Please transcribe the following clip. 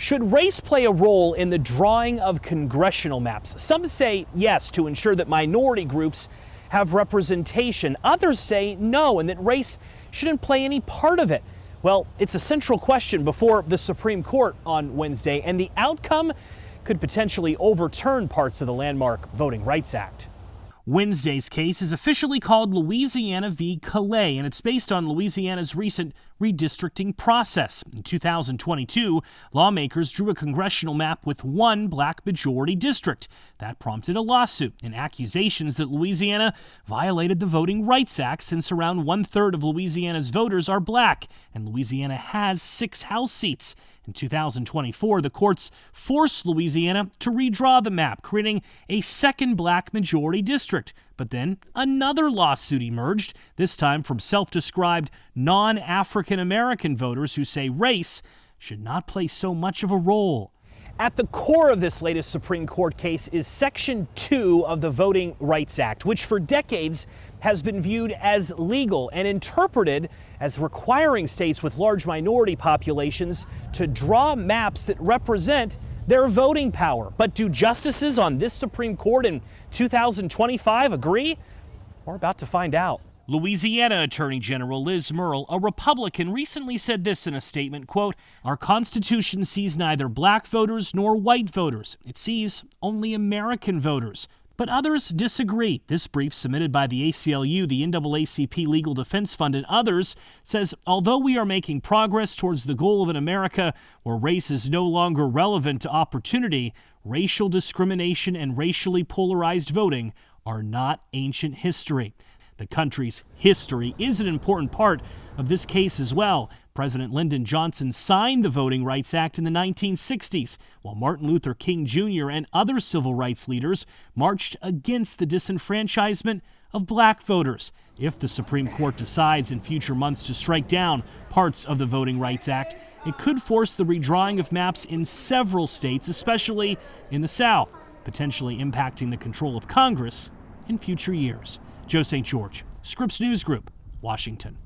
Should race play a role in the drawing of congressional maps? Some say yes, to ensure that minority groups have representation. Others say no, and that race shouldn't play any part of it. Well, it's a central question before the Supreme Court on Wednesday, and the outcome could potentially overturn parts of the landmark Voting Rights Act. Wednesday's case is officially called Louisiana v. Calais, and it's based on Louisiana's recent redistricting process. In 2022, lawmakers drew a congressional map with one black majority district. That prompted a lawsuit and accusations that Louisiana violated the Voting Rights Act, since around 1/3 of Louisiana's voters are black, and Louisiana has 6 House seats. In 2024, the courts forced Louisiana to redraw the map, creating a second black majority district. But then another lawsuit emerged, this time from self-described non-African American voters who say race should not play so much of a role. At the core of this latest Supreme Court case is Section 2 of the Voting Rights Act, which for decades has been viewed as legal and interpreted as requiring states with large minority populations to draw maps that represent their voting power. But do justices on this Supreme Court in 2025 agree? We're about to find out. Louisiana Attorney General Liz Murrill, a Republican, recently said this in a statement, quote, "Our Constitution sees neither black voters nor white voters. It sees only American voters." But others disagree. This brief, submitted by the ACLU, the NAACP Legal Defense Fund, and others, says although we are making progress towards the goal of an America where race is no longer relevant to opportunity, racial discrimination and racially polarized voting are not ancient history. The country's history is an important part of this case as well. President Lyndon Johnson signed the Voting Rights Act in the 1960s, while Martin Luther King Jr. and other civil rights leaders marched against the disenfranchisement of black voters. If the Supreme Court decides in future months to strike down parts of the Voting Rights Act, it could force the redrawing of maps in several states, especially in the South, potentially impacting the control of Congress in future years. Joe St. George, Scripps News Group, Washington.